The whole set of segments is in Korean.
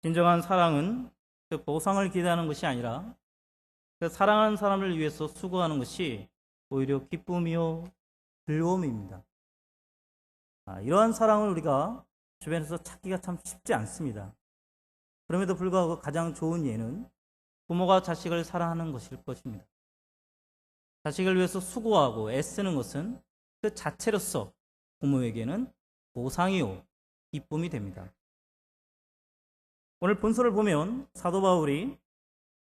진정한 사랑은 그 보상을 기대하는 것이 아니라 그 사랑하는 사람을 위해서 수고하는 것이 오히려 기쁨이요 즐거움입니다. 이러한 사랑을 우리가 주변에서 찾기가 참 쉽지 않습니다. 그럼에도 불구하고 가장 좋은 예는 부모가 자식을 사랑하는 것일 것입니다. 자식을 위해서 수고하고 애쓰는 것은 그 자체로서 부모에게는 보상이요 기쁨이 됩니다. 오늘 본서를 보면 사도 바울이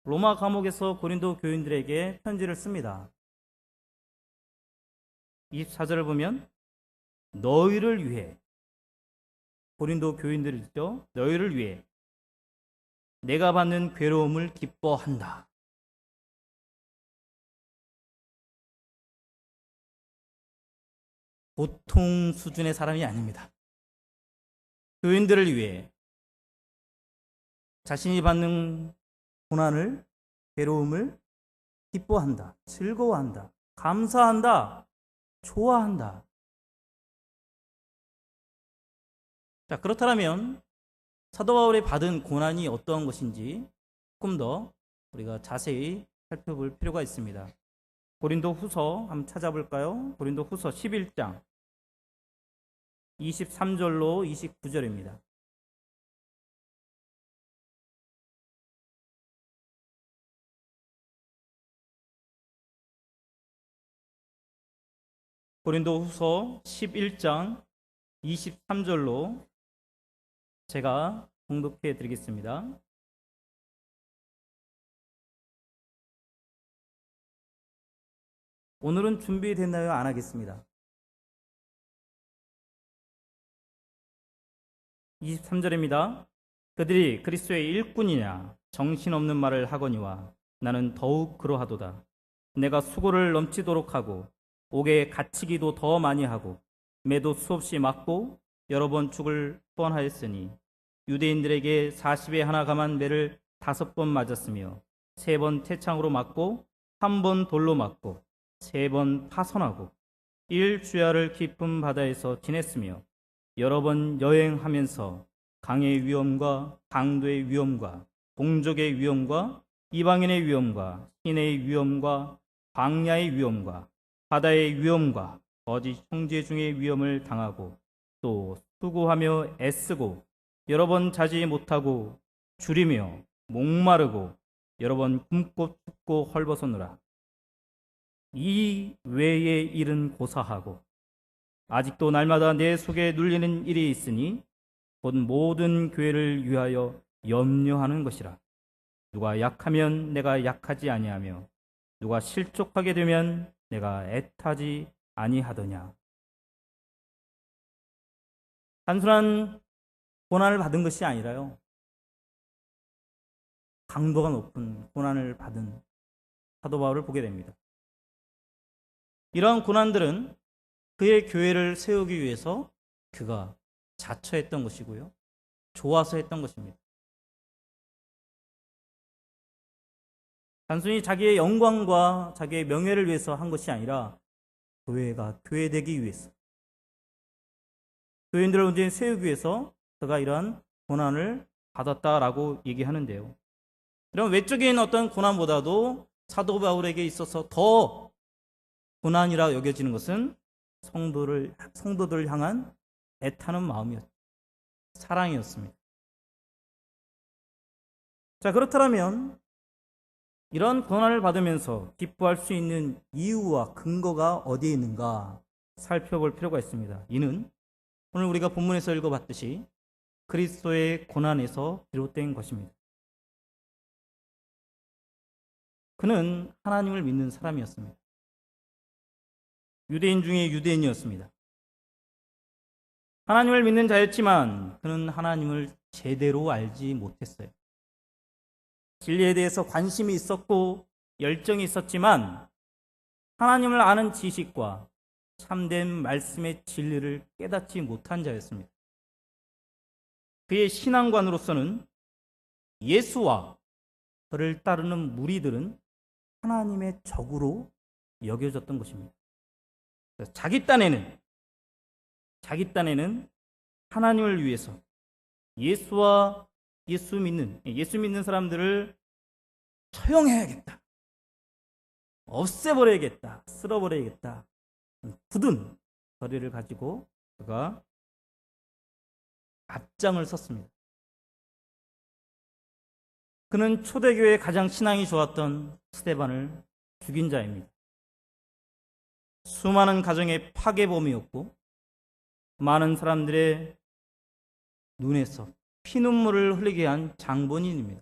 로마 감옥에서 고린도 교인들에게 편지를 씁니다. 24절을 보면 너희를 위해, 고린도 교인들이죠, 너희를 위해 내가 받는 괴로움을 기뻐한다. 보통 수준의 사람이 아닙니다. 교인들을 위해 자신이 받는 고난을, 괴로움을 기뻐한다, 즐거워한다, 감사한다, 좋아한다. 자, 그렇다면 사도 바울이 받은 고난이 어떠한 것인지 조금 더 우리가 자세히 살펴볼 필요가 있습니다. 고린도 후서 한번 찾아볼까요? 고린도 후서 11장 23절로 29절입니다. 고린도 후서 11장 23절로 제가 봉독해 드리겠습니다. 오늘은 준비됐나요? 안 하겠습니다. 23절입니다. 그들이 그리스도의 일꾼이냐 정신없는 말을 하거니와 나는 더욱 그러하도다. 내가 수고를 넘치도록 하고 옥에 갇히기도 더 많이 하고 매도 수없이 맞고 여러 번 죽을 뻔하였으니 유대인들에게 40에 하나 감한 매를 5번 맞았으며 3번 태창으로 맞고 1번 돌로 맞고 3번 파손하고 1주야를 깊은 바다에서 지냈으며 여러 번 여행하면서 강의 위험과 강도의 위험과 동족의 위험과 이방인의 위험과 신의 위험과 광야의 위험과 바다의 위험과 거짓 형제 중의 위험을 당하고 또 수고하며 애쓰고 여러 번 자지 못하고 줄이며 목마르고 여러 번 굶고 춥고 헐벗었노라. 이 외의 일은 고사하고 아직도 날마다 내 속에 눌리는 일이 있으니 곧 모든 교회를 위하여 염려하는 것이라. 누가 약하면 내가 약하지 아니하며 누가 실족하게 되면 내가 애타지 아니하더냐. 단순한 고난을 받은 것이 아니라요, 강도가 높은 고난을 받은 사도 바울을 보게 됩니다. 이러한 고난들은 그의 교회를 세우기 위해서 그가 자처했던 것이고요, 좋아서 했던 것입니다. 단순히 자기의 영광과 자기의 명예를 위해서 한 것이 아니라 교회가 교회되기 위해서, 교인들을 온전히 세우기 위해서 그가 이러한 고난을 받았다라고 얘기하는데요. 이런 외적인 어떤 고난보다도 사도 바울에게 있어서 더 고난이라 여겨지는 것은 성도들을 향한 애타는 마음이었습니다. 사랑이었습니다. 자, 그렇다면 이런 고난을 받으면서 기뻐할 수 있는 이유와 근거가 어디에 있는가 살펴볼 필요가 있습니다. 이는 오늘 우리가 본문에서 읽어봤듯이 그리스도의 고난에서 비롯된 것입니다. 그는 하나님을 믿는 사람이었습니다. 유대인 중에 유대인이었습니다. 하나님을 믿는 자였지만 그는 하나님을 제대로 알지 못했어요. 진리에 대해서 관심이 있었고 열정이 있었지만 하나님을 아는 지식과 참된 말씀의 진리를 깨닫지 못한 자였습니다. 그의 신앙관으로서는 예수와 그를 따르는 무리들은 하나님의 적으로 여겨졌던 것입니다. 자기 딴에는 하나님을 위해서 예수와 예수 믿는 사람들을 처형해야겠다, 없애버려야겠다, 쓸어버려야겠다, 굳은 거리를 가지고 그가 앞장을 섰습니다. 그는 초대교회의 가장 신앙이 좋았던 스데반을 죽인 자입니다. 수많은 가정의 파괴범이었고 많은 사람들의 눈에서 피눈물을 흘리게 한 장본인입니다.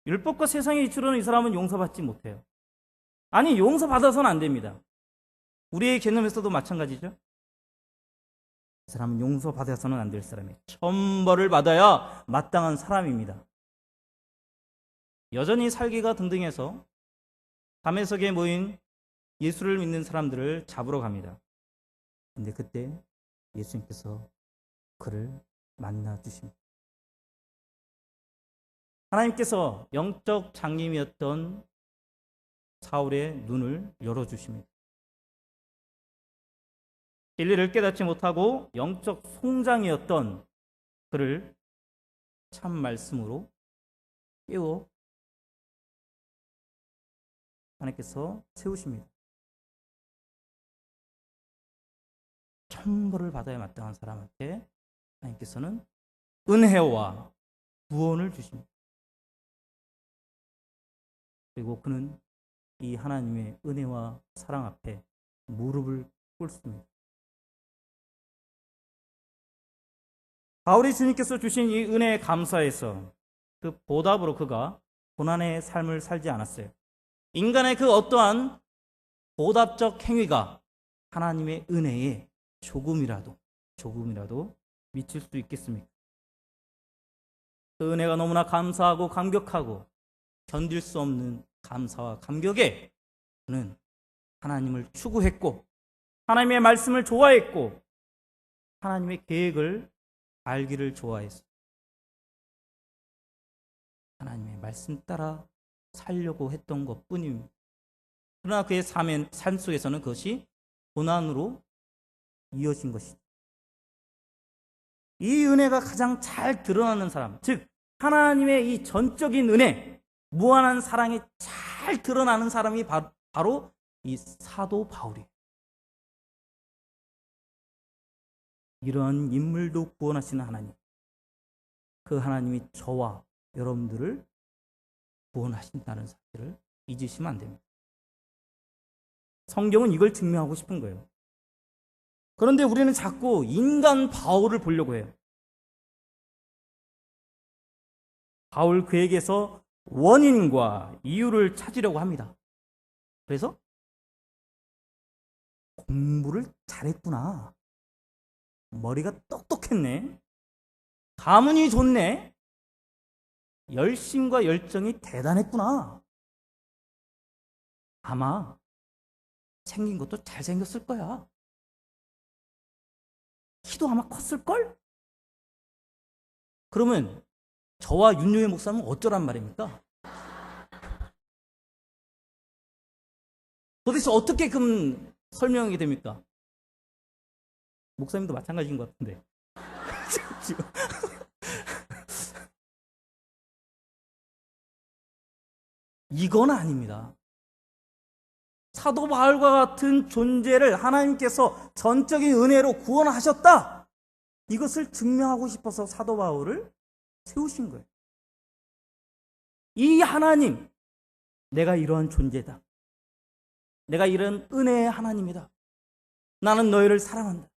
율법과 세상의 이치로는 이 사람은 용서받지 못해요. 아니, 용서받아서는 안 됩니다. 우리의 개념에서도 마찬가지죠. 이 사람은 용서받아서는 안 될 사람이에요. 천벌을 받아야 마땅한 사람입니다. 여전히 살기가 등등해서 담에석에 모인 예수를 믿는 사람들을 잡으러 갑니다. 근데 그때 예수님께서 그를 만나 주십니다. 하나님께서 영적 장님이었던 사울의 눈을 열어주십니다. 진리를 깨닫지 못하고 영적 송장이었던 그를 참 말씀으로 깨워 하나님께서 세우십니다. 천벌을 받아야 마땅한 사람한테 하나님께서는 은혜와 구원을 주십니다. 그리고 그는 이 하나님의 은혜와 사랑 앞에 무릎을 꿇습니다. 바울이 주님께서 주신 이 은혜에 감사해서 그 보답으로 그가 고난의 삶을 살지 않았어요. 인간의 그 어떠한 보답적 행위가 하나님의 은혜에 조금이라도 미칠 수 있겠습니까? 그 은혜가 너무나 감사하고 감격하고 견딜 수 없는 감사와 감격에 그는 하나님을 추구했고 하나님의 말씀을 좋아했고 하나님의 계획을 알기를 좋아했어. 하나님의 말씀 따라 살려고 했던 것뿐입니다. 그러나 그의 삶 속에서는 그것이 고난으로 이어진 것이죠. 이 은혜가 가장 잘 드러나는 사람, 즉 하나님의 이 전적인 은혜, 무한한 사랑이 잘 드러나는 사람이 바로 이 사도 바울이에요. 이러한 인물도 구원하시는 하나님, 그 하나님이 저와 여러분들을 구원하신다는 사실을 잊으시면 안 됩니다. 성경은 이걸 증명하고 싶은 거예요. 그런데 우리는 자꾸 인간 바울을 보려고 해요. 바울 그에게서 원인과 이유를 찾으려고 합니다. 그래서 공부를 잘했구나, 머리가 똑똑했네, 가문이 좋네, 열심과 열정이 대단했구나, 아마 생긴 것도 잘생겼을 거야, 키도 아마 컸을걸? 그러면 저와 윤유혜 목사는 어쩌란 말입니까? 도대체 어떻게 그럼 설명하게 됩니까? 목사님도 마찬가지인 것 같은데. 이건 아닙니다. 사도 바울과 같은 존재를 하나님께서 전적인 은혜로 구원하셨다, 이것을 증명하고 싶어서 사도 바울을 세우신 거예요. 이 하나님, 내가 이러한 존재다, 내가 이런 은혜의 하나님이다, 나는 너희를 사랑한다,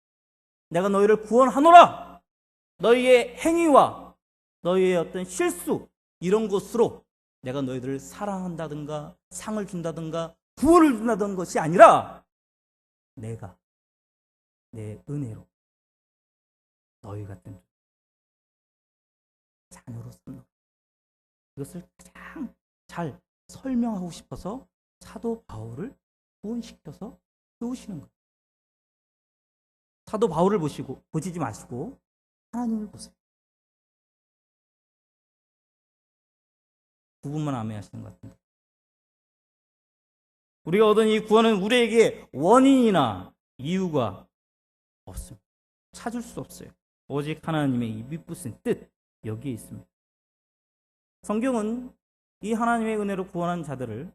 내가 너희를 구원하노라, 너희의 행위와 너희의 어떤 실수 이런 것으로 내가 너희들을 사랑한다든가 상을 준다든가 구원을 준다던 것이 아니라 내가 내 은혜로 너희 같은 자녀로 삼는, 이것을 가장 잘 설명하고 싶어서 사도 바울을 구원시켜서 세우시는 거예요. 사도 바울을 보시지 마시고 하나님을 보세요. 부분만 암해하시는 것 같은데, 우리가 얻은 이 구원은 우리에게 원인이나 이유가 없습니다. 찾을 수 없어요. 오직 하나님의 이 미쁘신 뜻, 여기에 있습니다. 성경은 이 하나님의 은혜로 구원한 자들을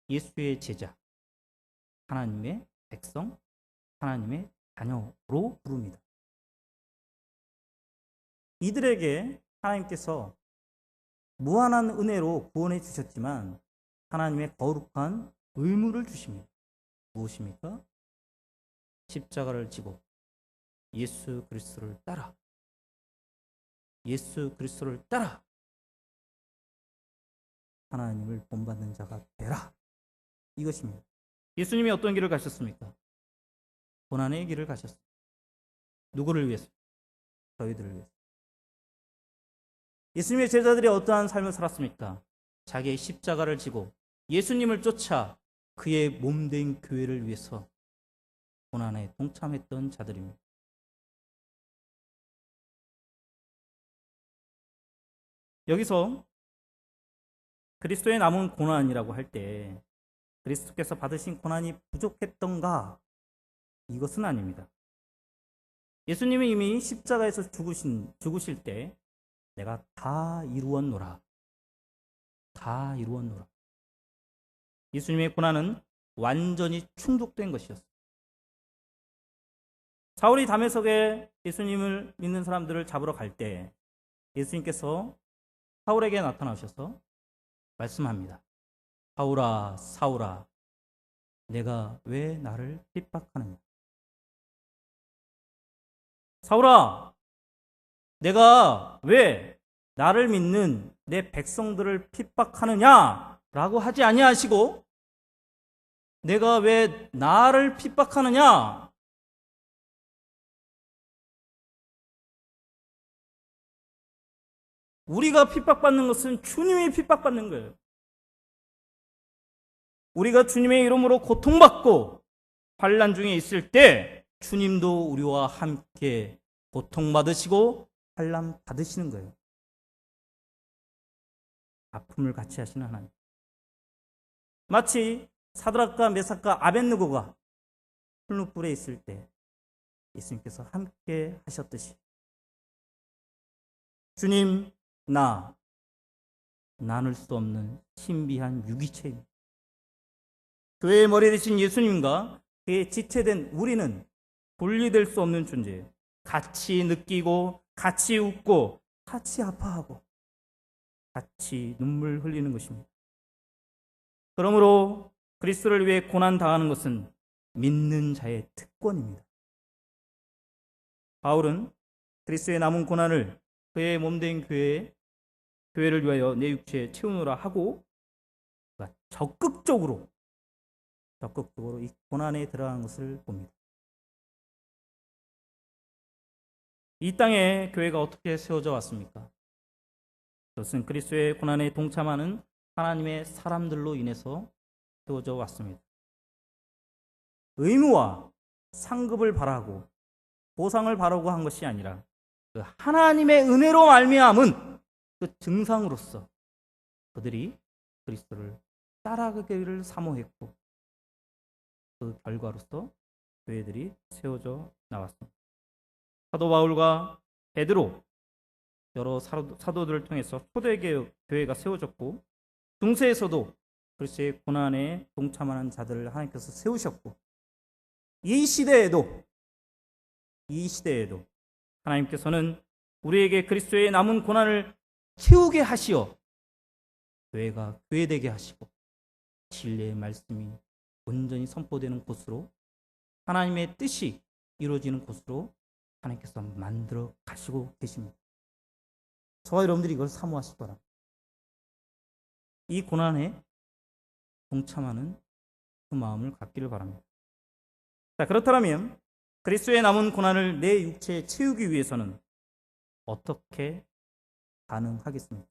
예수의 제자, 하나님의 백성, 하나님의 자녀로 부릅니다. 이들에게 하나님께서 무한한 은혜로 구원해 주셨지만 하나님의 거룩한 의무를 주십니다. 무엇입니까? 십자가를 지고 예수 그리스도를 따라, 예수 그리스도를 따라 하나님을 본받는 자가 되라. 이것입니다. 예수님이 어떤 길을 가셨습니까? 고난의 길을 가셨습니다. 누구를 위해서? 저희들을 위해서. 예수님의 제자들이 어떠한 삶을 살았습니까? 자기의 십자가를 지고 예수님을 쫓아 그의 몸된 교회를 위해서 고난에 동참했던 자들입니다. 여기서 그리스도의 남은 고난이라고 할 때 그리스도께서 받으신 고난이 부족했던가? 이것은 아닙니다. 예수님이 이미 십자가에서 죽으실 때 내가 다 이루었노라. 다 이루었노라. 예수님의 고난은 완전히 충족된 것이었습니다. 사울이 다메섹에 예수님을 믿는 사람들을 잡으러 갈 때 예수님께서 사울에게 나타나셔서 말씀합니다. 사울아, 사울아, 내가 왜 나를 핍박하느냐? 사울아, 내가 왜 나를 믿는 내 백성들을 핍박하느냐? 라고 하지 아니하시고 내가 왜 나를 핍박하느냐? 우리가 핍박받는 것은 주님이 핍박받는 거예요. 우리가 주님의 이름으로 고통받고 환난 중에 있을 때 주님도 우리와 함께 고통받으시고 환난 받으시는 거예요. 아픔을 같이 하시는 하나님. 마치 사드락과 메삭과 아벳느고가 풀무불에 있을 때 예수님께서 함께 하셨듯이 주님, 나 나눌 수 없는 신비한 유기체입니다. 교회의 머리 되신 예수님과 그의 지체된 우리는 분리될 수 없는 존재예요. 같이 느끼고 같이 웃고 같이 아파하고 같이 눈물 흘리는 것입니다. 그러므로 그리스도를 위해 고난 당하는 것은 믿는 자의 특권입니다. 바울은 그리스도의 남은 고난을 그의 몸된 교회를 위하여 내 육체에 채우노라 하고 적극적으로 이 고난에 들어가는 것을 봅니다. 이 땅에 교회가 어떻게 세워져 왔습니까? 그것은 그리스도의 고난에 동참하는 하나님의 사람들로 인해서 세워져 왔습니다. 의무와 상급을 바라고 보상을 바라고 한 것이 아니라 그 하나님의 은혜로 말미암은 그 증상으로서 그들이 그리스도를 따라가기를 사모했고 그 결과로서 교회들이 세워져 나왔습니다. 사도 바울과 베드로 여러 사도들을 통해서 초대교회가 세워졌고 중세에서도 그리스도의 고난에 동참하는 자들을 하나님께서 세우셨고 이 시대에도 하나님께서는 우리에게 그리스도의 남은 고난을 채우게 하시어 교회가 교회되게 하시고 진리의 말씀이 온전히 선포되는 곳으로 하나님의 뜻이 이루어지는 곳으로 하나님께서 만들어 가시고 계십니다. 저와 여러분들이 이걸 사모하시기 바랍니다. 이 고난에 동참하는 그 마음을 갖기를 바랍니다. 자, 그렇다면 그리스도의 남은 고난을 내 육체에 채우기 위해서는 어떻게 가능하겠습니까?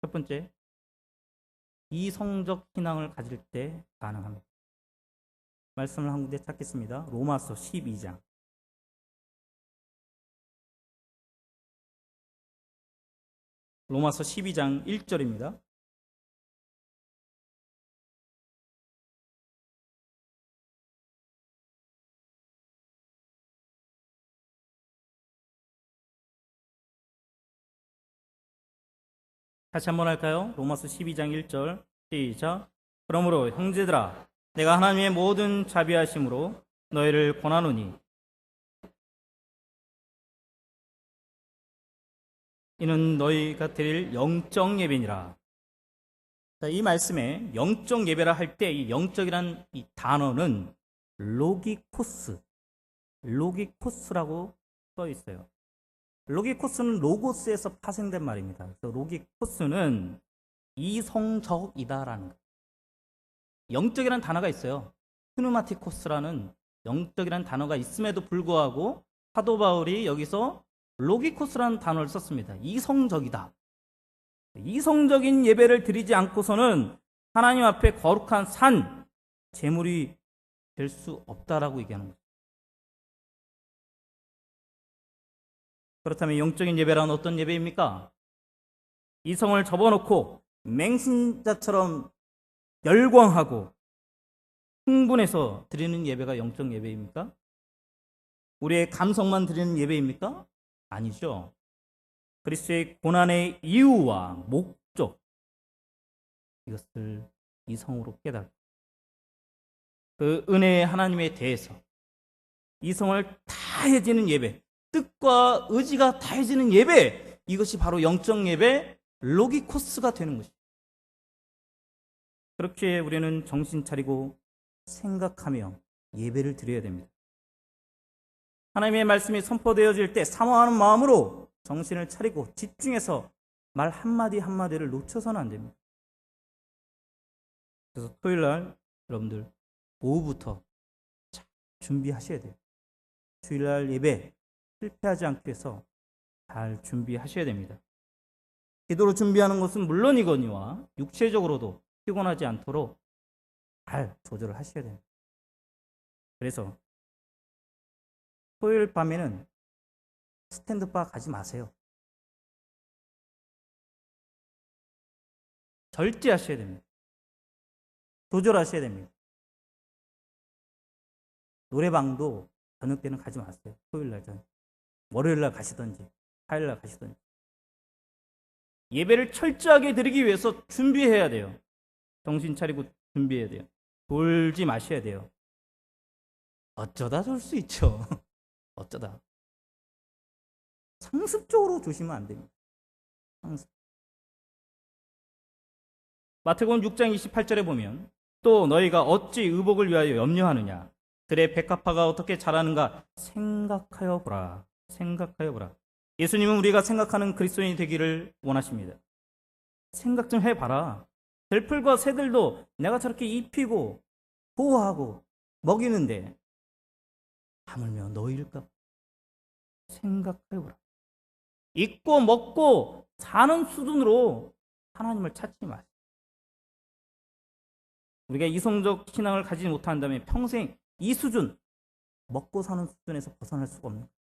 첫 번째, 이성적 신앙을 가질 때 가능합니다. 말씀을 한 군데 찾겠습니다. 로마서 12장. 로마서 12장 1절입니다. 다시 한번 할까요? 로마서 12장 1절 시작. 그러므로 형제들아 내가 하나님의 모든 자비하심으로 너희를 권하노니 이는 너희가 드릴 영적 예배니라. 자, 이 말씀에 영적 예배라 할 때 이 영적이란 이 단어는 로기코스라고 써 있어요. 로기코스는 로고스에서 파생된 말입니다. 그래서 로기코스는 이성적이다라는 거예요. 영적이라는 단어가 있어요. 푸누마티코스라는 영적이라는 단어가 있음에도 불구하고 사도 바울이 여기서 로기코스라는 단어를 썼습니다. 이성적이다. 이성적인 예배를 드리지 않고서는 하나님 앞에 거룩한 산, 제물이 될 수 없다라고 얘기하는 거죠. 그렇다면 영적인 예배란 어떤 예배입니까? 이성을 접어놓고 맹신자처럼 열광하고 흥분해서 드리는 예배가 영적 예배입니까? 우리의 감성만 드리는 예배입니까? 아니죠. 그리스도의 고난의 이유와 목적, 이것을 이성으로 깨닫고 그 은혜의 하나님에 대해서 이성을 다해지는 예배, 뜻과 의지가 다해지는 예배, 이것이 바로 영적 예배, 로기코스가 되는 것입니다. 그렇게 우리는 정신 차리고 생각하며 예배를 드려야 됩니다. 하나님의 말씀이 선포되어질 때 사모하는 마음으로 정신을 차리고 집중해서 말 한마디 한마디를 놓쳐서는 안 됩니다. 그래서 토요일날 여러분들 오후부터 준비하셔야 돼요. 주일날 예배 실패하지 않기 위해서 잘 준비하셔야 됩니다. 기도로 준비하는 것은 물론이거니와 육체적으로도 피곤하지 않도록 잘 조절을 하셔야 됩니다. 그래서 토요일 밤에는 스탠드바 가지 마세요. 절제하셔야 됩니다. 조절하셔야 됩니다. 노래방도 저녁 때는 가지 마세요. 토요일날 저녁. 월요일날 가시던지 화요일날 가시던지. 예배를 철저하게 드리기 위해서 준비해야 돼요. 정신 차리고 준비해야 돼요. 졸지 마셔야 돼요. 어쩌다 졸 수 있죠. 어쩌다. 상습적으로 조시면 안 됩니다. 상습. 마태복음 6장 28절에 보면 또 너희가 어찌 의복을 위하여 염려하느냐 들의 백합화가 어떻게 자라는가 생각하여 보라. 생각하여 보라. 예수님은 우리가 생각하는 그리스도인이 되기를 원하십니다. 생각 좀 해봐라. 들풀과 새들도 내가 저렇게 입히고 보호하고 먹이는데 하물며 너희일까? 생각해보라. 입고 먹고 사는 수준으로 하나님을 찾지 마세요. 우리가 이성적 신앙을 가지지 못한다면 평생 이 수준, 먹고 사는 수준에서 벗어날 수가 없는 거예요.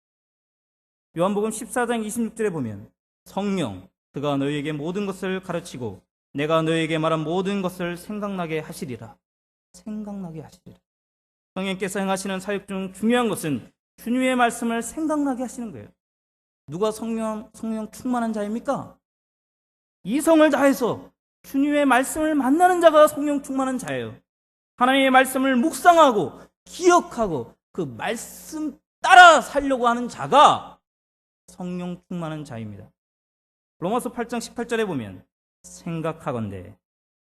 요한복음 14장 26절에 보면 성령, 그가 너희에게 모든 것을 가르치고 내가 너희에게 말한 모든 것을 생각나게 하시리라. 생각나게 하시리라. 성령께서 행하시는 사역 중 중요한 것은 주님의 말씀을 생각나게 하시는 거예요. 누가 성령 충만한 자입니까? 이성을 다해서 주님의 말씀을 만나는 자가 성령 충만한 자예요. 하나님의 말씀을 묵상하고 기억하고 그 말씀 따라 살려고 하는 자가 성령 충만한 자입니다. 로마서 8장 18절에 보면 생각하건대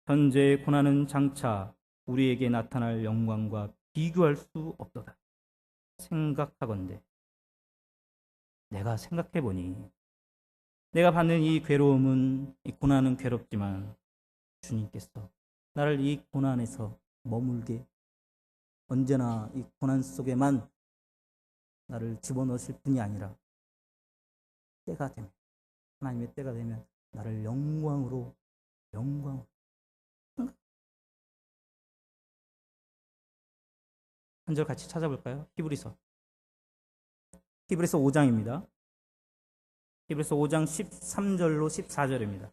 현재의 고난은 장차 우리에게 나타날 영광과 비교할 수 없도다. 생각하건대 내가 생각해보니 내가 받는 이 괴로움은 이 고난은 괴롭지만 주님께서 나를 이 고난에서 머물게 언제나 이 고난 속에만 나를 집어넣으실 분이 아니라 때가 되면 하나님의 때가 되면 나를 영광으로 한 절 같이 찾아볼까요? 히브리서 5장입니다. 히브리서 5장 13절로 14절입니다.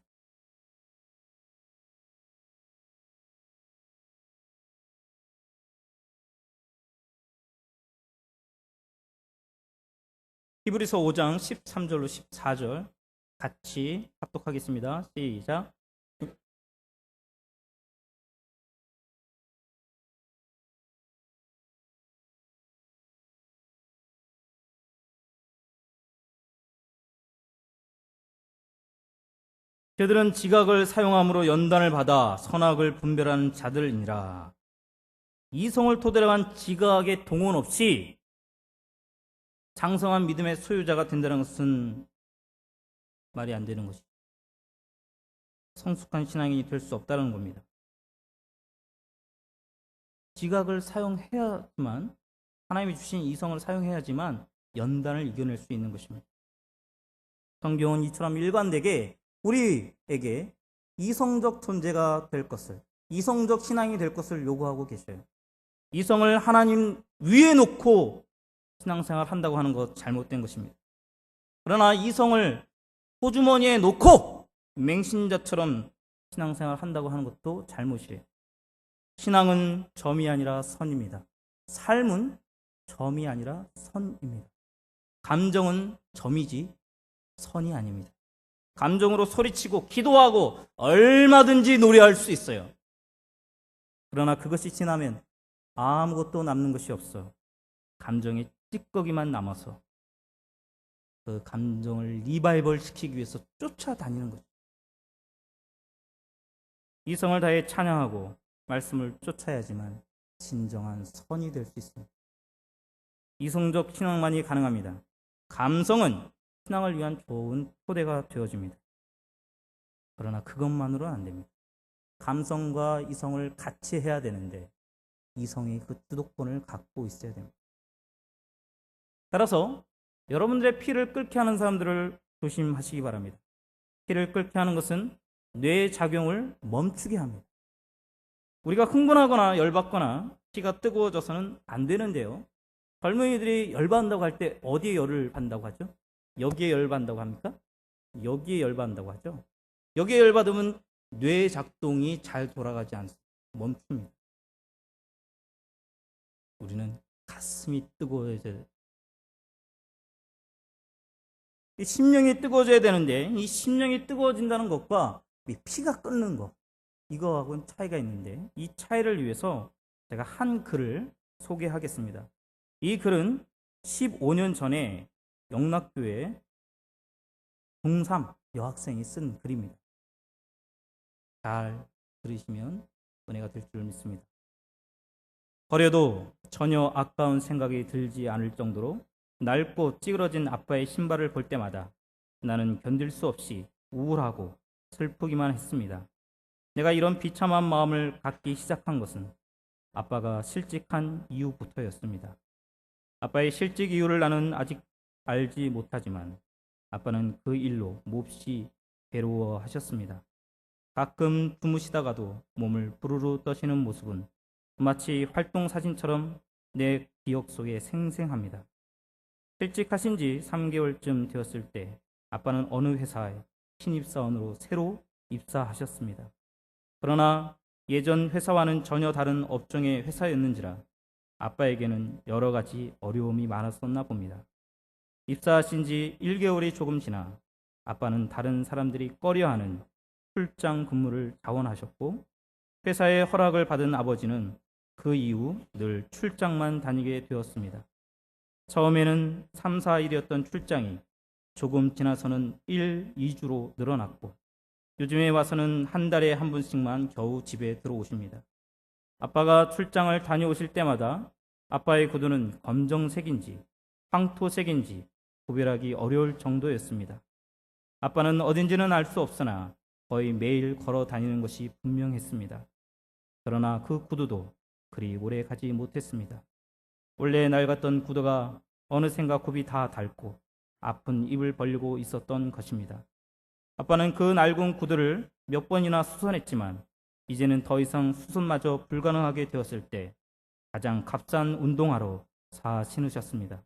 히브리서 5장 13절로 14절 같이 합독하겠습니다. 시작. 그들은 지각을 사용함으로 연단을 받아 선악을 분별하는 자들이니라. 이성을 토대로 한 지각의 동원 없이 장성한 믿음의 소유자가 된다는 것은 말이 안 되는 것이죠. 성숙한 신앙이 될 수 없다는 겁니다. 지각을 사용해야지만, 하나님이 주신 이성을 사용해야지만 연단을 이겨낼 수 있는 것입니다. 성경은 이처럼 일관되게 우리에게 이성적 존재가 될 것을, 이성적 신앙이 될 것을 요구하고 계셔요. 이성을 하나님 위에 놓고 신앙생활 한다고 하는 것 잘못된 것입니다. 그러나 이성을 호주머니에 놓고 맹신자처럼 신앙생활 한다고 하는 것도 잘못이에요. 신앙은 점이 아니라 선입니다. 삶은 점이 아니라 선입니다. 감정은 점이지 선이 아닙니다. 감정으로 소리치고 기도하고 얼마든지 노래할 수 있어요. 그러나 그것이 지나면 아무것도 남는 것이 없어. 감정의 찌꺼기만 남아서 그 감정을 리바이벌 시키기 위해서 쫓아다니는 거죠. 이성을 다해 찬양하고 말씀을 쫓아야지만 진정한 선이 될 수 있습니다. 이성적 신앙만이 가능합니다. 감성은 신앙을 위한 좋은 토대가 되어집니다. 그러나 그것만으로는 안 됩니다. 감성과 이성을 같이 해야 되는데 이성이 그 주도권을 갖고 있어야 됩니다. 따라서 여러분들의 피를 끓게 하는 사람들을 조심하시기 바랍니다. 피를 끓게 하는 것은 뇌의 작용을 멈추게 합니다. 우리가 흥분하거나 열받거나 피가 뜨거워져서는 안 되는데요. 젊은이들이 열받는다고 할 때 어디에 열을 받는다고 하죠? 여기에 열받는다고 합니까? 여기에 열받는다고 하죠. 여기에 열받으면 뇌 작동이 잘 돌아가지 않습니다. 멈춥니다. 우리는 가슴이 뜨거워져야 돼요. 이 심령이 뜨거워져야 되는데 이 심령이 뜨거워진다는 것과 이 피가 끓는 것, 이거하고는 차이가 있는데 이 차이를 위해서 제가 한 글을 소개하겠습니다. 이 글은 15년 전에 영락교회 중3 여학생이 쓴 글입니다. 잘 들으시면 은혜가 될 줄 믿습니다. 버려도 전혀 아까운 생각이 들지 않을 정도로 낡고 찌그러진 아빠의 신발을 볼 때마다 나는 견딜 수 없이 우울하고 슬프기만 했습니다. 내가 이런 비참한 마음을 갖기 시작한 것은 아빠가 실직한 이후부터였습니다. 아빠의 실직 이유를 나는 아직 알지 못하지만 아빠는 그 일로 몹시 괴로워하셨습니다. 가끔 주무시다가도 몸을 부르르 떠시는 모습은 마치 활동사진처럼 내 기억 속에 생생합니다. 실직하신 지 3개월쯤 되었을 때 아빠는 어느 회사에 신입사원으로 새로 입사하셨습니다. 그러나 예전 회사와는 전혀 다른 업종의 회사였는지라 아빠에게는 여러 가지 어려움이 많았었나 봅니다. 입사하신 지 1개월이 조금 지나 아빠는 다른 사람들이 꺼려하는 출장 근무를 자원하셨고 회사의 허락을 받은 아버지는 그 이후 늘 출장만 다니게 되었습니다. 처음에는 3, 4일이었던 출장이 조금 지나서는 1, 2주로 늘어났고 요즘에 와서는 한 달에 한 번씩만 겨우 집에 들어오십니다. 아빠가 출장을 다녀오실 때마다 아빠의 구두는 검정색인지 황토색인지 구별하기 어려울 정도였습니다. 아빠는 어딘지는 알 수 없으나 거의 매일 걸어 다니는 것이 분명했습니다. 그러나 그 구두도 그리 오래 가지 못했습니다. 원래 낡았던 구두가 어느샌가 굽이 다 닳고 아픈 입을 벌리고 있었던 것입니다. 아빠는 그 낡은 구두를 몇 번이나 수선했지만 이제는 더 이상 수선마저 불가능하게 되었을 때 가장 값싼 운동화로 사 신으셨습니다.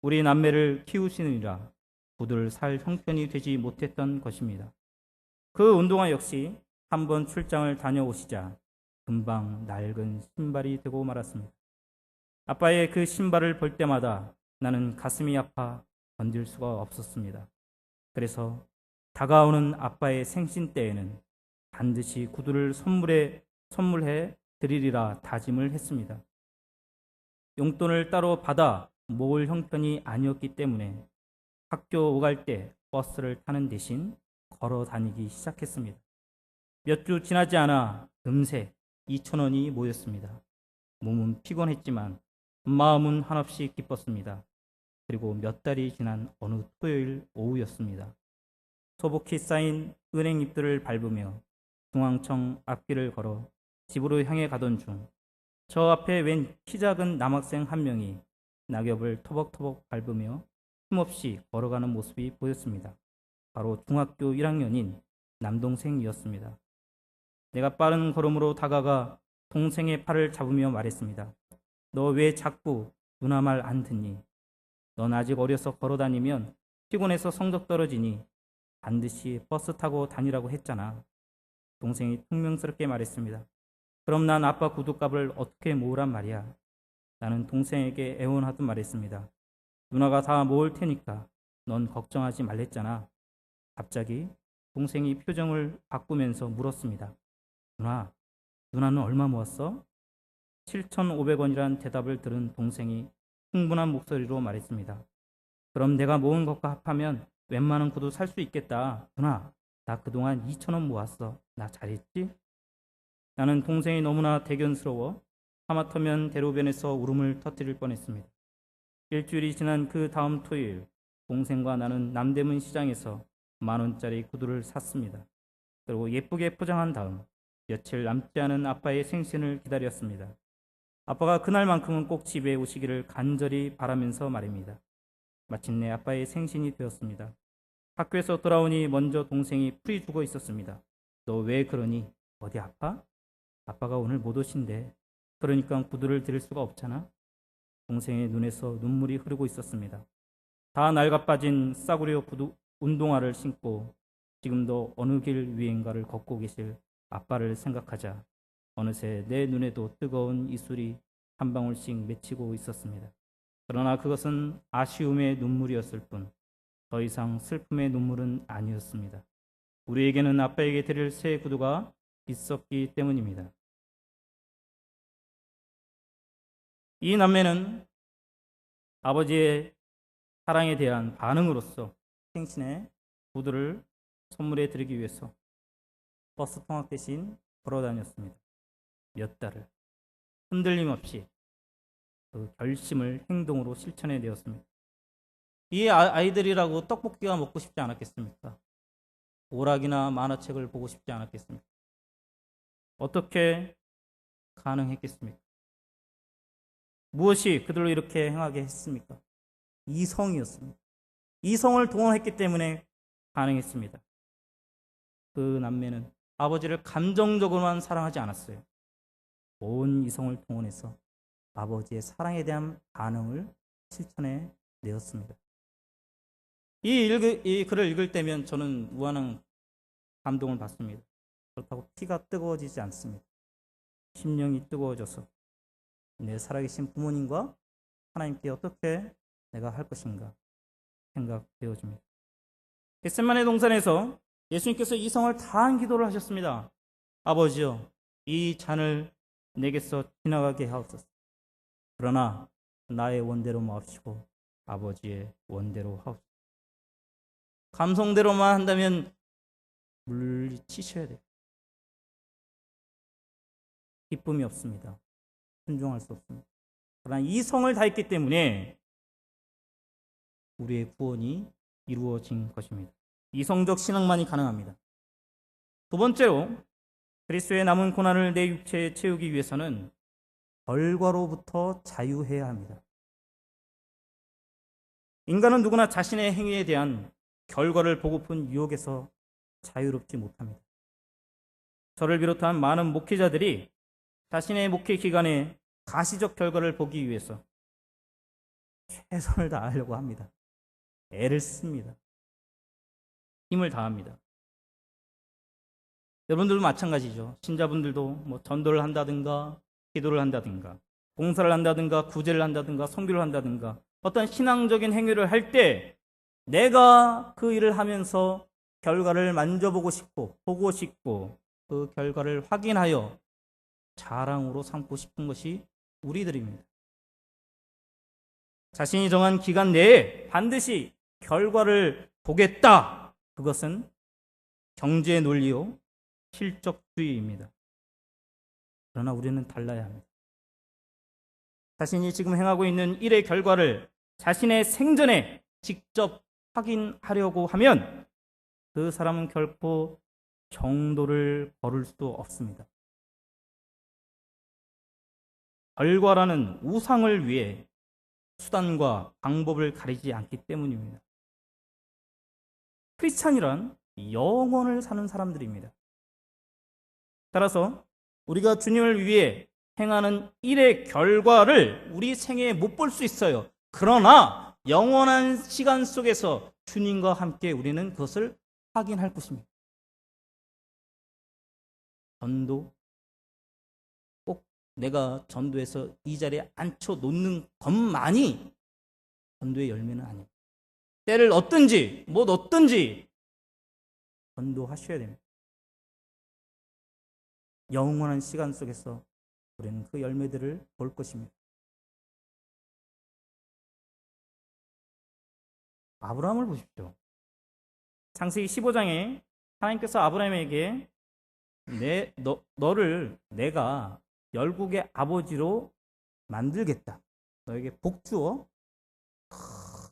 우리 남매를 키우시느라 구두를 살 형편이 되지 못했던 것입니다. 그 운동화 역시 한번 출장을 다녀오시자 금방 낡은 신발이 되고 말았습니다. 아빠의 그 신발을 볼 때마다 나는 가슴이 아파 견딜 수가 없었습니다. 그래서 다가오는 아빠의 생신 때에는 반드시 구두를 선물해 드리리라 다짐을 했습니다. 용돈을 따로 받아 모을 형편이 아니었기 때문에 학교 오갈 때 버스를 타는 대신 걸어 다니기 시작했습니다. 몇 주 지나지 않아 금세 2,000원이 모였습니다. 몸은 피곤했지만 마음은 한없이 기뻤습니다. 그리고 몇 달이 지난 어느 토요일 오후였습니다. 소복히 쌓인 은행 잎들을 밟으며 중앙청 앞길을 걸어 집으로 향해 가던 중 저 앞에 웬 키 작은 남학생 한 명이 낙엽을 터벅터벅 밟으며 힘없이 걸어가는 모습이 보였습니다. 바로 중학교 1학년인 남동생이었습니다. 내가 빠른 걸음으로 다가가 동생의 팔을 잡으며 말했습니다. 너 왜 자꾸 누나 말 안 듣니? 넌 아직 어려서 걸어다니면 피곤해서 성적 떨어지니 반드시 버스 타고 다니라고 했잖아. 동생이 퉁명스럽게 말했습니다. 그럼 난 아빠 구두값을 어떻게 모으란 말이야. 나는 동생에게 애원하듯 말했습니다. 누나가 다 모을 테니까 넌 걱정하지 말랬잖아. 갑자기 동생이 표정을 바꾸면서 물었습니다. 누나는 얼마 모았어? 7,500원이란 대답을 들은 동생이 흥분한 목소리로 말했습니다. 그럼 내가 모은 것과 합하면 웬만한 구두 살 수 있겠다. 누나, 나 그동안 2,000원 모았어. 나 잘했지? 나는 동생이 너무나 대견스러워 하마터면 대로변에서 울음을 터뜨릴 뻔했습니다. 일주일이 지난 그 다음 토요일, 동생과 나는 남대문 시장에서 10,000원짜리 구두를 샀습니다. 그리고 예쁘게 포장한 다음 며칠 남지 않은 아빠의 생신을 기다렸습니다. 아빠가 그날만큼은 꼭 집에 오시기를 간절히 바라면서 말입니다. 마침내 아빠의 생신이 되었습니다. 학교에서 돌아오니 먼저 동생이 풀이 주고 있었습니다. 너 왜 그러니? 어디 아파? 아빠가 오늘 못 오신대. 그러니까 구두를 드릴 수가 없잖아. 동생의 눈에서 눈물이 흐르고 있었습니다. 다 낡아 빠진 싸구려 운동화를 신고 지금도 어느 길 위인가를 걷고 계실 아빠를 생각하자 어느새 내 눈에도 뜨거운 이슬이 한 방울씩 맺히고 있었습니다. 그러나 그것은 아쉬움의 눈물이었을 뿐 더 이상 슬픔의 눈물은 아니었습니다. 우리에게는 아빠에게 드릴 새 구두가 있었기 때문입니다. 이 남매는 아버지의 사랑에 대한 반응으로서 생신에 구두를 선물해 드리기 위해서 버스 통학 대신 걸어 다녔습니다. 몇 달을 흔들림 없이 그 결심을 행동으로 실천해 내었습니다. 이 아이들이라고 떡볶이가 먹고 싶지 않았겠습니까? 오락이나 만화책을 보고 싶지 않았겠습니까? 어떻게 가능했겠습니까? 무엇이 그들로 이렇게 행하게 했습니까? 이성이었습니다. 이성을 동원했기 때문에 가능했습니다. 그 남매는 아버지를 감정적으로만 사랑하지 않았어요. 온 이성을 동원해서 아버지의 사랑에 대한 반응을 실천해 내었습니다. 이 글을 읽을 때면 저는 무한한 감동을 받습니다. 그렇다고 피가 뜨거워지지 않습니다. 심령이 뜨거워져서 내 살아계신 부모님과 하나님께 어떻게 내가 할 것인가 생각되어집니다. 겟세마네 동산에서 예수님께서 이성을 다한 기도를 하셨습니다. 아버지여, 이 잔을 내게서 지나가게 하옵소서. 그러나 나의 원대로 마옵시고 아버지의 원대로 하옵소서. 감성대로만 한다면 물리치셔야 돼요. 기쁨이 없습니다. 순종할 수 없습니다. 그러나 이성을 다했기 때문에 우리의 구원이 이루어진 것입니다. 이성적 신앙만이 가능합니다. 두 번째로 그리스도의 남은 고난을 내 육체에 채우기 위해서는 결과로부터 자유해야 합니다. 인간은 누구나 자신의 행위에 대한 결과를 보고픈 유혹에서 자유롭지 못합니다. 저를 비롯한 많은 목회자들이 자신의 목회 기간에 가시적 결과를 보기 위해서 최선을 다하려고 합니다. 애를 씁니다. 힘을 다합니다. 여러분들도 마찬가지죠. 신자분들도 뭐 전도를 한다든가 기도를 한다든가 봉사를 한다든가 구제를 한다든가 선교를 한다든가 어떤 신앙적인 행위를 할 때 내가 그 일을 하면서 결과를 만져보고 싶고 보고 싶고 그 결과를 확인하여 자랑으로 삼고 싶은 것이 우리들입니다. 자신이 정한 기간 내에 반드시 결과를 보겠다. 그것은 경제 논리요 실적주의입니다. 그러나 우리는 달라야 합니다. 자신이 지금 행하고 있는 일의 결과를 자신의 생전에 직접 확인하려고 하면 그 사람은 결코 정도를 거를 수 없습니다. 결과라는 우상을 위해 수단과 방법을 가리지 않기 때문입니다. 크리스찬이란 영원을 사는 사람들입니다. 따라서 우리가 주님을 위해 행하는 일의 결과를 우리 생애에 못 볼 수 있어요. 그러나 영원한 시간 속에서 주님과 함께 우리는 그것을 확인할 것입니다. 전도, 꼭 내가 전도에서 이 자리에 앉혀 놓는 것만이 전도의 열매는 아닙니다. 때를 얻든지 못 얻든지 전도하셔야 됩니다. 영원한 시간 속에서 우리는 그 열매들을 볼 것입니다. 아브라함을 보십시오. 창세기 15장에 하나님께서 아브라함에게 너를 내가 열국의 아버지로 만들겠다. 너에게 복 주어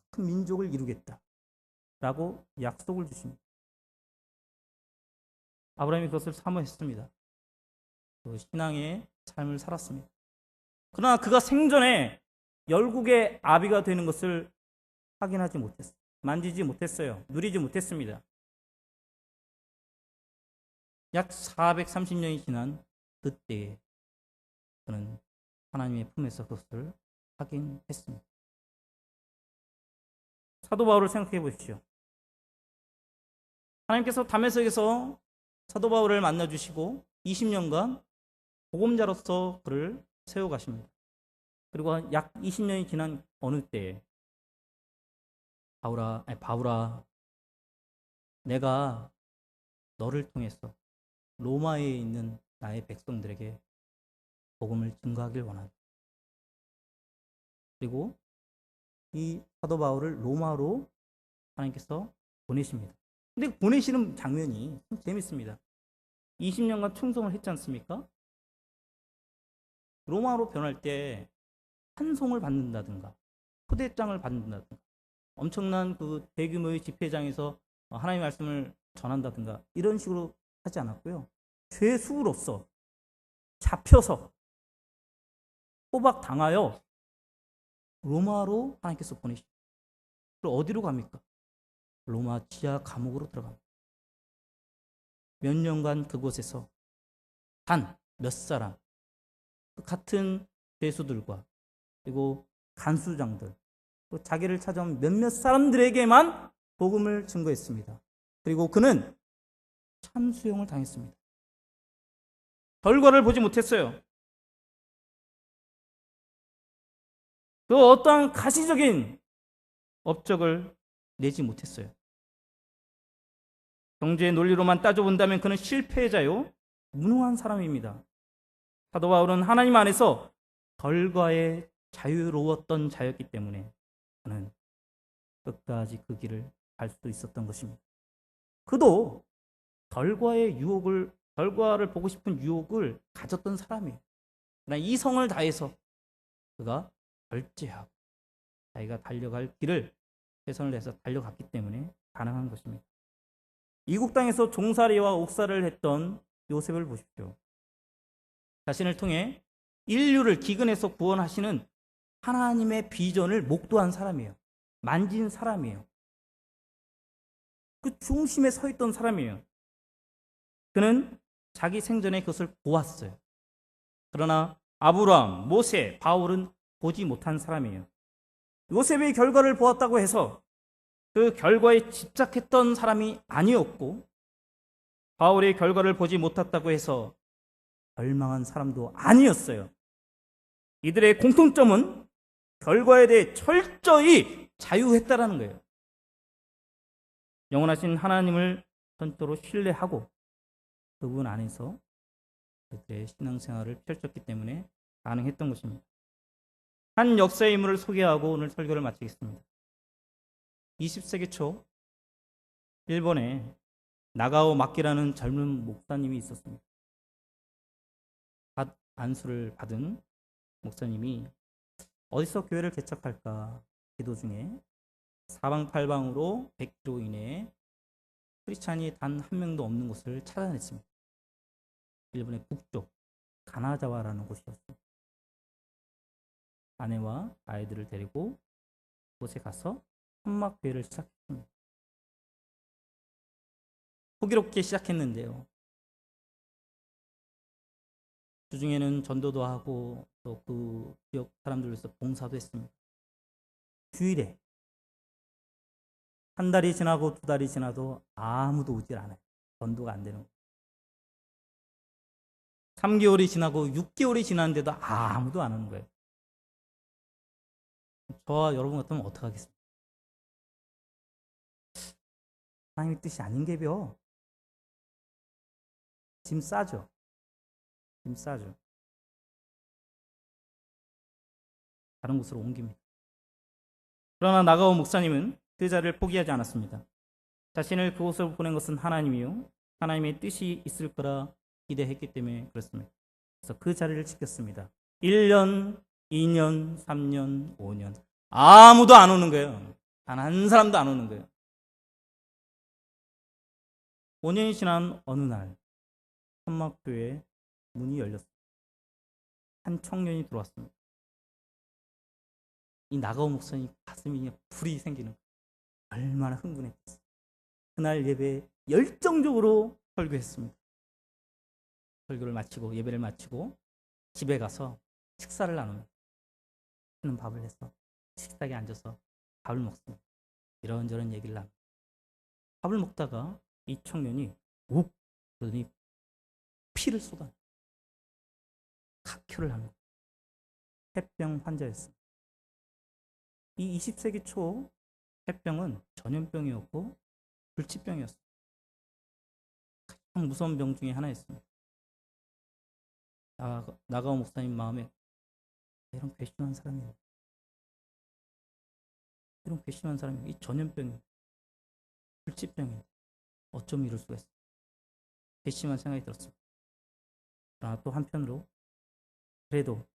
큰 민족을 이루겠다. 라고 약속을 주십니다. 아브라함이 그것을 사모했습니다. 그 신앙의 삶을 살았습니다. 그러나 그가 생전에 열국의 아비가 되는 것을 확인하지 못했어요. 만지지 못했어요. 누리지 못했습니다. 약 430년이 지난 그때에 그는 하나님의 품에서 그것을 확인했습니다. 사도 바울을 생각해 보십시오. 하나님께서 다메섹에서 사도 바울을 만나주시고 20년간 복음자로서 그를 세워가십니다. 그리고 약 20년이 지난 어느 때에 바울아, 내가 너를 통해서 로마에 있는 나의 백성들에게 복음을 증거하길 원한다. 그리고 이 사도 바울을 로마로 하나님께서 보내십니다. 근데 보내시는 장면이 참 재밌습니다. 20년간 충성을 했지 않습니까? 로마로 변할 때 환송을 받는다든가 초대장을 받는다든가 엄청난 그 대규모의 집회장에서 하나님의 말씀을 전한다든가 이런 식으로 하지 않았고요. 죄수로서 잡혀서 포박당하여 로마로 하나님께서 보내십니다. 그럼 어디로 갑니까? 로마 지하 감옥으로 들어갑니다. 몇 년간 그곳에서 단 몇 사람, 같은 죄수들과 그리고 간수장들, 또 자기를 찾아온 몇몇 사람들에게만 복음을 증거했습니다. 그리고 그는 참수형을 당했습니다. 결과를 보지 못했어요. 그 어떠한 가시적인 업적을 내지 못했어요. 경제의 논리로만 따져본다면 그는 실패자요, 무능한 사람입니다. 사도 바울은 하나님 안에서 결과에 자유로웠던 자였기 때문에 그는 끝까지 그 길을 갈 수 있었던 것입니다. 그도 결과를 보고 싶은 유혹을 가졌던 사람이에요. 그러나 이성을 다해서 그가 절제하고 자기가 달려갈 길을 최선을 다해서 달려갔기 때문에 가능한 것입니다. 이국 땅에서 종살이와 옥살이를 했던 요셉을 보십시오. 자신을 통해 인류를 기근에서 구원하시는 하나님의 비전을 목도한 사람이에요. 만진 사람이에요. 그 중심에 서 있던 사람이에요. 그는 자기 생전에 그것을 보았어요. 그러나 아브라함, 모세, 바울은 보지 못한 사람이에요. 요셉의 결과를 보았다고 해서 그 결과에 집착했던 사람이 아니었고, 바울의 결과를 보지 못했다고 해서 절망한 사람도 아니었어요. 이들의 공통점은 결과에 대해 철저히 자유했다라는 거예요. 영원하신 하나님을 전적으로 신뢰하고 그분 안에서 그들의 신앙생활을 펼쳤기 때문에 가능했던 것입니다. 한 역사의 인물을 소개하고 오늘 설교를 마치겠습니다. 20세기 초 일본에 나가오 마키라는 젊은 목사님이 있었습니다. 안수를 받은 목사님이 어디서 교회를 개척할까 기도 중에 사방팔방으로 100km 이내에 크리스찬이 단 한 명도 없는 곳을 찾아냈습니다. 일본의 북쪽 가나자와라는 곳이었습니다. 아내와 아이들을 데리고 그곳에 가서 천막교회를 시작했습니다. 호기롭게 시작했는데요. 주중에는 전도도 하고 또 그 지역 사람들 위해서 봉사도 했습니다. 주일에 한 달이 지나고 두 달이 지나도 아무도 오질 않아요. 전도가 안 되는 거예요. 3개월이 지나고 6개월이 지났는데도 아무도 안 오는 거예요. 저와 여러분 같으면 어떡하겠습니까? 하나님의 뜻이 아닌 게벼. 짐 싸죠. 짐 싸죠. 다른 곳으로 옮깁니다. 그러나 나가오 목사님은 그 자리를 포기하지 않았습니다. 자신을 그곳으로 보낸 것은 하나님이요 하나님의 뜻이 있을 거라 기대했기 때문에 그렇습니다. 그래서 그 자리를 지켰습니다. 1년, 2년, 3년, 5년 아무도 안 오는 거예요. 단 한 사람도 안 오는 거예요. 5년이 지난 어느 날 천막교회 문이 열렸습니다. 한 청년이 들어왔습니다. 이 나가오 목사님 가슴이 불이 생기는 거예요. 얼마나 흥분했겠어요. 그날 예배에 열정적으로 설교했습니다. 설교를 마치고 예배를 마치고 집에 가서 식사를 나눕니다. 는 밥을 해서 식탁에 앉아서 밥을 먹습니다. 이런저런 얘기를 나눕니다. 밥을 먹다가 이 청년이 욱 그러더니 피를 쏟아 각혈을 하는 거예요. 폐병 환자였습니다. 이 20세기 초 폐병은 전염병이었고 불치병이었습니다. 가장 무서운 병 중에 하나였습니다. 나가오 목사님 마음에 이런 괘씸한 사람이에요. 이런 괘씸한 사람이 이 전염병이 불치병이 어쩜 이럴 수가 있어. 괘씸한 생각이 들었습니다. 그러나 또 한편으로 그래도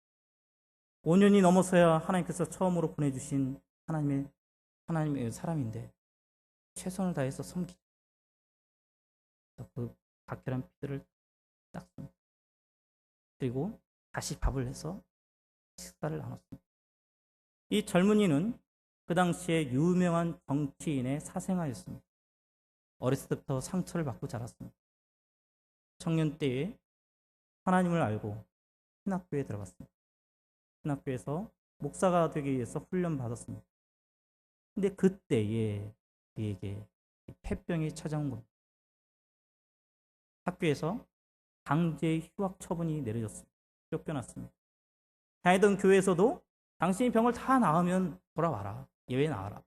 5년이 넘어서야 하나님께서 처음으로 보내주신 하나님의 사람인데 최선을 다해서 섬기자. 그 각혈한 피들을 닦습니다. 그리고 다시 밥을 해서 식사를 나눴습니다. 이 젊은이는 그 당시에 유명한 정치인의 사생아였습니다. 어렸을 때부터 상처를 받고 자랐습니다. 청년 때에 하나님을 알고 신학교에 들어갔습니다. 신학교에서 목사가 되기 위해서 훈련받았습니다. 근데 그때에 그에게 폐병이 찾아온 겁니다. 학교에서 강제 휴학 처분이 내려졌습니다. 쫓겨났습니다. 다니던 교회에서도 당신이 병을 다 나으면 돌아와라. 예외 나와라.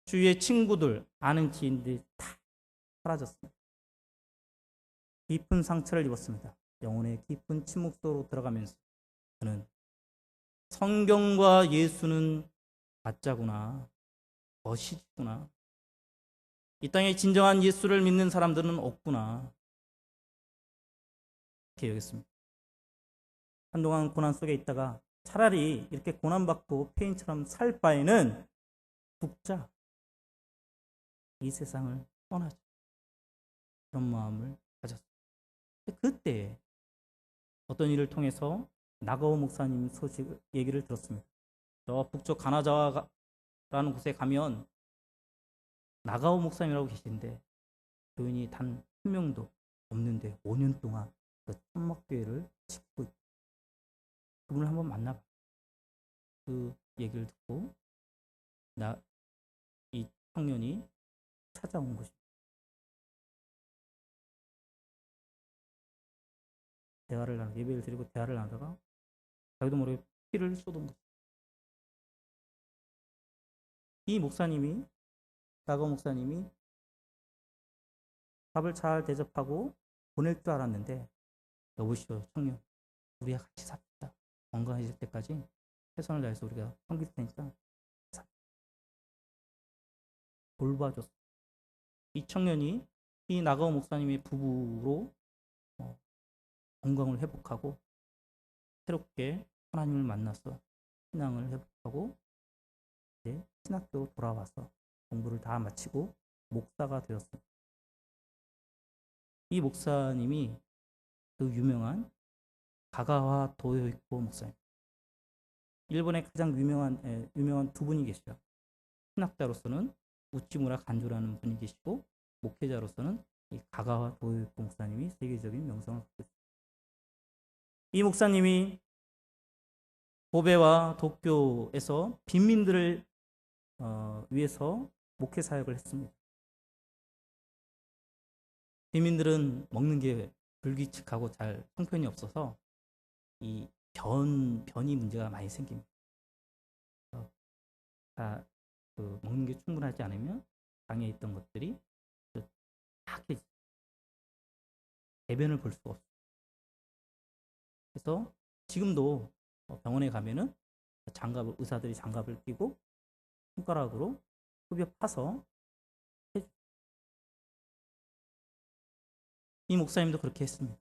주위의 친구들, 아는 지인들이 다 사라졌습니다. 깊은 상처를 입었습니다. 영혼의 깊은 침묵 속으로 들어가면서 그는 성경과 예수는 가짜구나, 거시구나. 이 땅에 진정한 예수를 믿는 사람들은 없구나. 이렇게 여겼습니다. 한동안 고난 속에 있다가 차라리 이렇게 고난받고 폐인처럼 살 바에는 죽자. 이 세상을 떠나자. 그런 마음을 가졌습니다. 그때 어떤 일을 통해서 나가오 목사님 얘기를 들었습니다. 저 북쪽 가나자와라는 곳에 가면 나가오 목사님이라고 계신데 교인이 단 한 명도 없는데 5년 동안 그 천막교회를 지키고 있다. 그분을 한번 만나봐. 그 얘기를 듣고 이 청년이 찾아온 것입니다. 예배를 드리고 대화를 나누다가 자기도 모르게 피를 쏟은 것입니다. 이 목사님이 나가오 목사님이 밥을 잘 대접하고 보낼 줄 알았는데, 여보시오 청년, 우리가 같이 삽시다. 건강해질 때까지 최선을 다해서 우리가 섬길 테니까 돌봐줬어. 이 청년이 이 나가오 목사님의 부부로 건강을 회복하고 새롭게 하나님을 만나서 신앙을 회복하고 이제 신학교로 돌아와서 공부를 다 마치고 목사가 되었습니다. 이 목사님이 그 유명한 가가와 도요이코 목사님. 일본의 가장 유명한 두 분이 계시죠. 신학자로서는 우치무라 간조라는 분이 계시고 목회자로서는 이 가가와 도요이코 목사님이 세계적인 명성을 갖고 있습니다. 이 목사님이 고베와 도쿄에서 빈민들을 위해서 목회 사역을 했습니다. 빈민들은 먹는 게 불규칙하고 잘 형편이 없어서 이 변이 문제가 많이 생깁니다. 먹는 게 충분하지 않으면 방에 있던 것들이 다 깨지. 대변을 볼 수가 없어요. 그래서 지금도 병원에 가면은 의사들이 장갑을 끼고 손가락으로 흡입 파서 해줘요. 이 목사님도 그렇게 했습니다.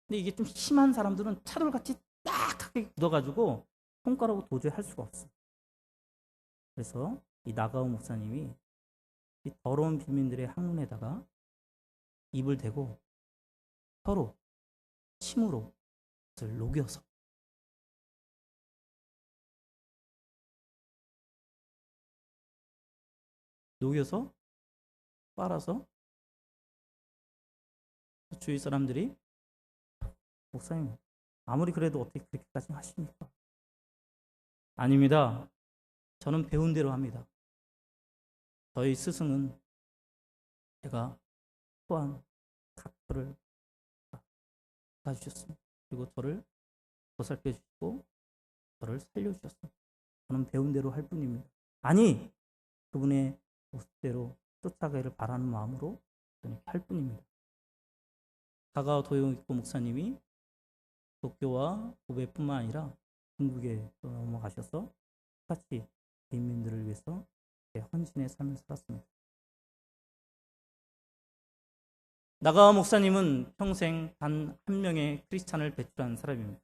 근데 이게 좀 심한 사람들은 차돌같이 딱하게 굳어가지고 손가락으로 도저히 할 수가 없어요. 그래서 이 나가오 목사님이 이 더러운 빈민들의 항문에다가 입을 대고 서로 침으로 그것을 녹여서 빨아서 주위 사람들이 목사님 아무리 그래도 어떻게 그렇게까지 하십니까? 아닙니다. 저는 배운 대로 합니다. 저희 스승은 제가 또한 각도를 봐주셨습니다. 그리고 저를 보살펴 주시고 저를 살려주셨습니다. 저는 배운 대로 할 뿐입니다. 아니 그분의 모습대로 쫓아가기를 바라는 마음으로 저는 할 뿐입니다. 가가오 도요이코 목사님이 도쿄와 고베뿐만 아니라 중국에 넘어가셔서 똑같이 빈민들을 위해서 헌신의 삶을 살았습니다. 나가오 목사님은 평생 단 한 명의 크리스찬을 배출한 사람입니다.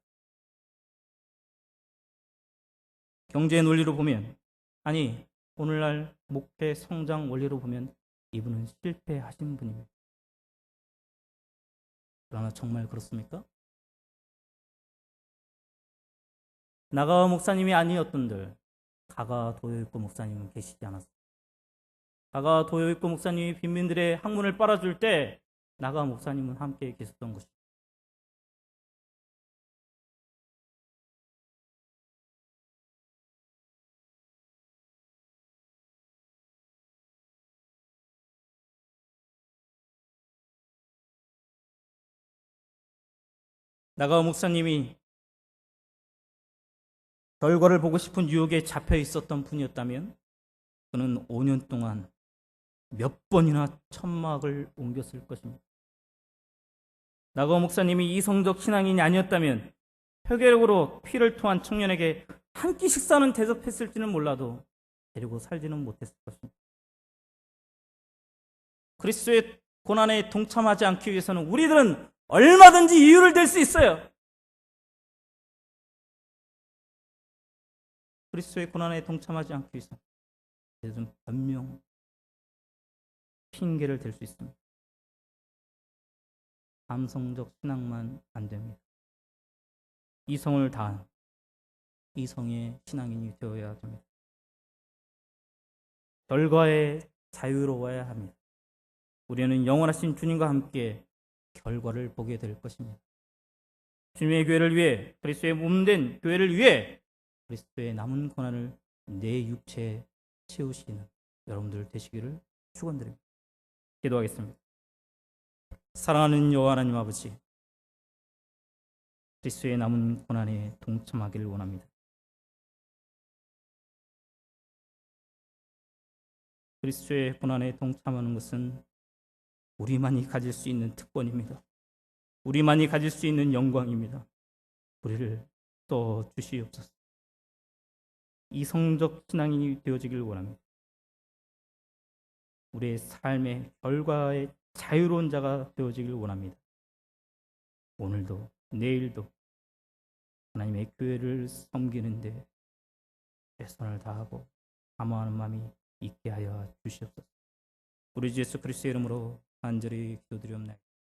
경제 논리로 보면, 아니 오늘날 목회 성장 원리로 보면 이분은 실패하신 분입니다. 그러나 정말 그렇습니까? 나가오 목사님이 아니었던들 가가 도요이코 목사님은 계시지 않았습니다. 가가 도요이코 목사님이 빈민들의 학문을 빨아줄 때 나가오 목사님은 함께 계셨던 것입니다. 나가오 목사님이 결과를 보고 싶은 유혹에 잡혀 있었던 분이었다면 그는 5년 동안 몇 번이나 천막을 옮겼을 것입니다. 나가오 목사님이 이성적 신앙인이 아니었다면 혈계력으로 피를 토한 청년에게 한 끼 식사는 대접했을지는 몰라도 데리고 살지는 못했을 것입니다. 그리스도의 고난에 동참하지 않기 위해서는 우리들은 얼마든지 이유를 댈 수 있어요. 그리스도의 고난에 동참하지 않기 위해서 그래서 변명, 핑계를 댈 수 있습니다. 감성적 신앙만 안 됩니다. 이성을 다한 이성의 신앙인이 되어야 됩니다. 결과에 자유로워야 합니다. 우리는 영원하신 주님과 함께 결과를 보게 될 것입니다. 주님의 교회를 위해, 그리스도의 몸된 교회를 위해 그리스도의 남은 고난을 내 육체에 채우시는 여러분들 되시기를 축원드립니다. 기도하겠습니다. 사랑하는 여호와 하나님 아버지, 그리스도의 남은 고난에 동참하기를 원합니다. 그리스도의 고난에 동참하는 것은 우리만이 가질 수 있는 특권입니다. 우리만이 가질 수 있는 영광입니다. 우리를 써 주시옵소서. 이성적 신앙인이 되어지길 원합니다. 우리의 삶의 결과에 자유로운 자가 되어지길 원합니다. 오늘도 내일도 하나님의 교회를 섬기는데 최선을 다하고 사모하는 마음이 있게 하여 주시옵소서. 우리 주 예수 그리스도의 이름으로 간절히 기도드리옵나이다.